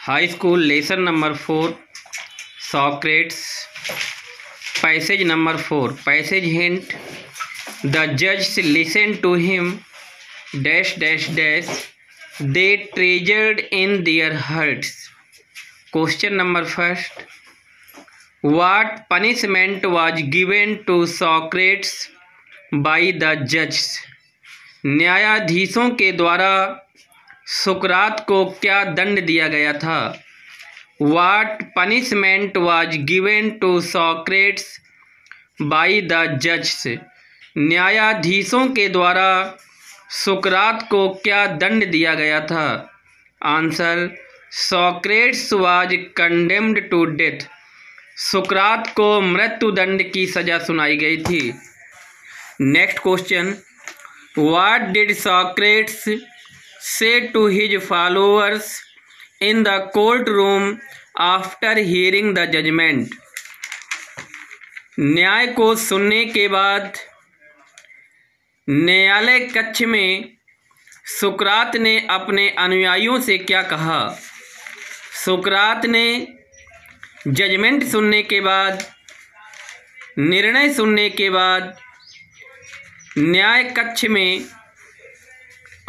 High school lesson number 4 Socrates. Passage number 4. Passage hint. The judges listened to him dash. They treasured in their hearts. Question number 1. What punishment was given to Socrates by the judges? न्यायाधीशों के द्वारा सुकरात को क्या दंड दिया गया था? What punishment was given to Socrates by the judges? न्यायाधीशों के द्वारा सुकरात को क्या दंड दिया गया था? Answer, Socrates was condemned to death. सुकरात को मृत्युदंड की सजा सुनाई गई थी. Next question. What did Socrates say to his followers in the courtroom after hearing the judgment? न्याय को सुनने के बाद न्यायालय कक्ष में सुकरात ने अपने अनुयायियों से क्या कहा? सुकरात ने जजमेंट सुनने के बाद, निर्णय सुनने के बाद न्याय कक्ष में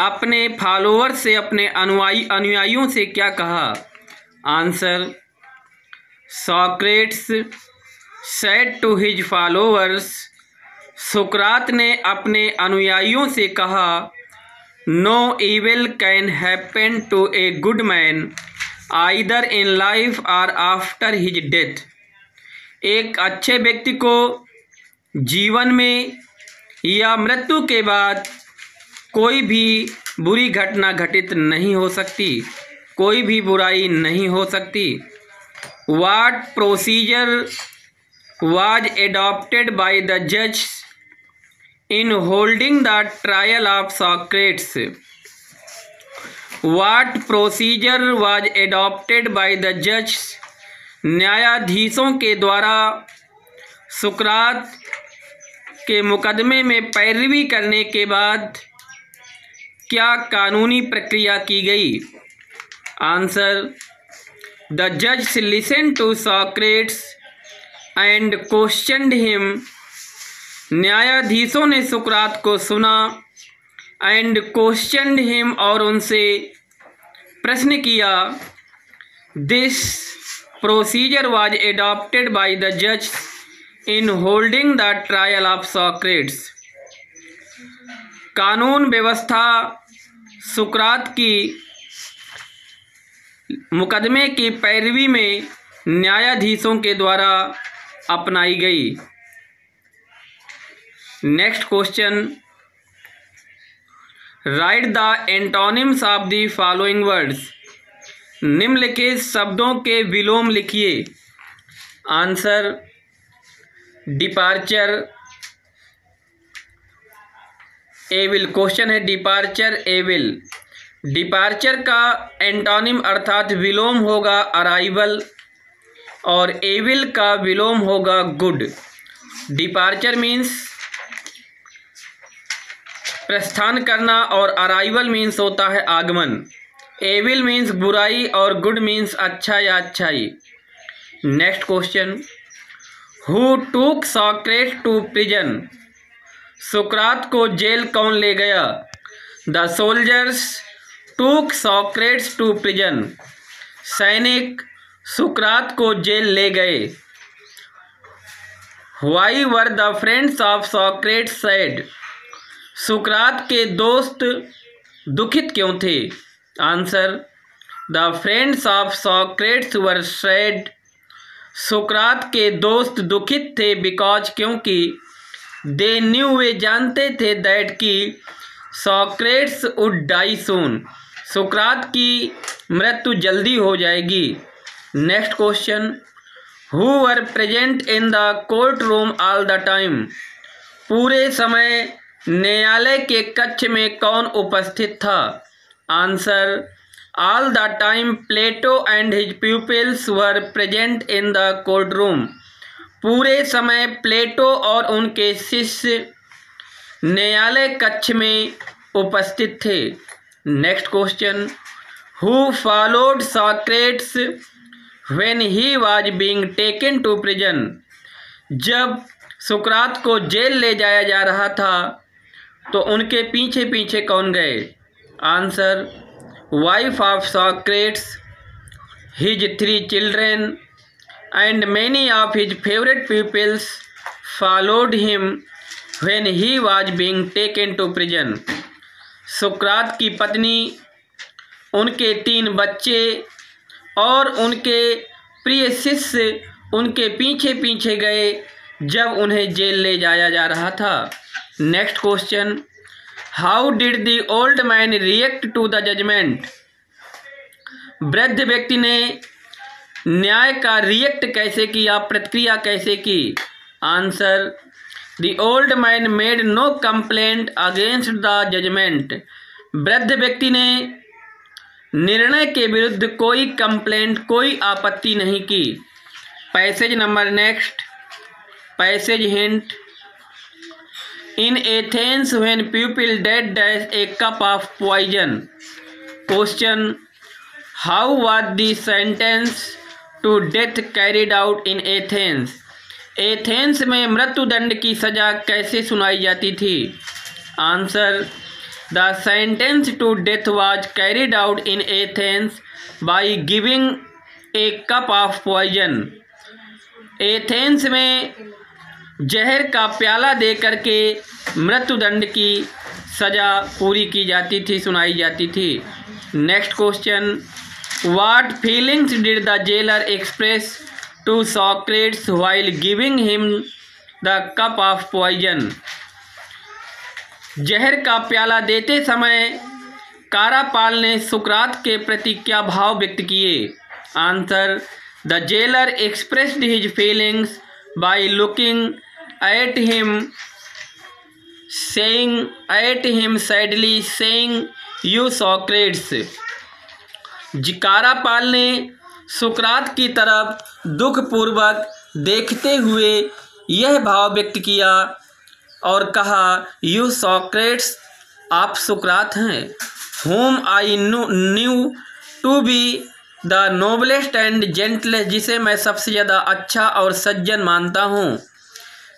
अपने फॉलोअर से, अपने अनुयायियों से क्या कहा? Answer, Socrates said to his followers. सुकरात ने अपने अनुयायियों से कहा, no evil can happen to a good man either in life और आफ्टर हिज डेथ. एक अच्छे व्यक्ति को जीवन में या मृत्यु के बाद कोई भी बुरी घटना घटित नहीं हो सकती, कोई भी बुराई नहीं हो सकती. What procedure was adopted by the judge in holding the trial of Socrates? What procedure was adopted by the judge? न्यायाधीशों के द्वारा सुकरात के मुकदमे में पैरवी करने के बाद क्या कानूनी प्रक्रिया की गई? आंसर, द जज listen to Socrates and questioned him. न्यायाधीशों ने सुकरात को सुना एंड क्वेश्चनड हिम और उनसे प्रश्न किया. This procedure was adopted by the जज in holding the trial of Socrates. कानून व्यवस्था सुकरात की मुकदमे की पैरवी में न्यायाधीशों के द्वारा अपनाई गई. Next question. Write the antonyms of the following words. निम्नलिखित शब्दों के विलोम लिखिए. Answer, departure, evil. क्वेश्चन है डिपार्चर, एविल. डिपार्चर का एंटोनिम अर्थात विलोम होगा अराइवल और एविल का विलोम होगा गुड. डिपार्चर मीन्स प्रस्थान करना और अराइवल मीन्स होता है आगमन. एविल मीन्स बुराई और गुड मीन्स अच्छा या अच्छाई. Next question. हु टूक सॉक्रेट्स टू प्रिजन. सुकरात को जेल कौन ले गया? द सोल्जर्स टूक सॉक्रेट्स टू प्रिजन. सैनिक सुकरात को जेल ले गए. Why were the friends of Socrates sad. सुकरात के दोस्त दुखित क्यों थे? Answer, the friends of Socrates were sad. सुकरात के दोस्त दुखित थे बिकॉज क्योंकि दे न्यू, वे जानते थे, दैट की सॉक्रेट्स वुड डाई सून. सुकरात की मृत्यु जल्दी हो जाएगी. Next question. Who were present in the court room all the time. पूरे समय न्यायालय के कक्ष में कौन उपस्थित था? Answer, all the time Plato and his pupils were present in the court room. पूरे समय प्लेटो और उनके शिष्य न्यायालय कक्ष में उपस्थित थे. Next question. Who followed Socrates when he was being taken to prison. जब सुकरात को जेल ले जाया जा रहा था तो उनके पीछे पीछे कौन गए? Answer, wife of Socrates, his 3 children and many of his favourite peoples followed him when he was being taken to prison. सुकरात की पत्नी, उनके 3 बच्चे और उनके प्रिय शिष्य उनके पीछे पीछे गए जब उन्हें जेल ले जाया जा रहा था। Next question, how did the old man react to the judgement. वृद्ध व्यक्ति ने न्याय का रिएक्ट कैसे किया, प्रतिक्रिया कैसे की? Answer, the old man made no complaint against the judgement. वृद्ध व्यक्ति ने निर्णय के विरुद्ध कोई कंप्लेंट, कोई आपत्ति नहीं की। Passage number next, passage hint, in Athens when people dead a cup of poison. Question, how was the sentence to death carried out in Athens. Athens में मृत्युदंड की सजा कैसे सुनाई जाती थी? Answer, the sentence to death was carried out in Athens by giving a cup of poison. Athens में जहर का प्याला दे करके मृत्युदंड की सजा पूरी की जाती थी, सुनाई जाती थी। Next question, what feelings did the jailer express to Socrates while giving him the cup of poison. जहर का प्याला देते समय कारापाल ने सुकरात के प्रति क्या भाव व्यक्त किए? Answer, the jailer expressed his feelings by looking at him, sadly saying, "You Socrates." कारापाल ने सुकरात की तरफ दुखपूर्वक देखते हुए यह भाव व्यक्त किया और कहा, "You Socrates, आप सुकरात हैं, whom I knew to be the noblest and gentlest, जिसे मैं सबसे ज़्यादा अच्छा और सज्जन मानता हूँ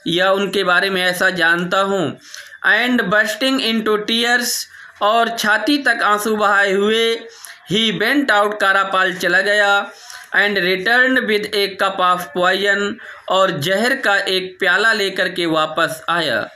या उनके बारे में ऐसा जानता हूँ। एंड बस्टिंग इनटू टीयर्स, और छाती तक आंसू बहाए हुए, ही वेंट आउट, कारापाल चला गया, and return with a cup of poison, और जहर का एक प्याला लेकर के वापस आया।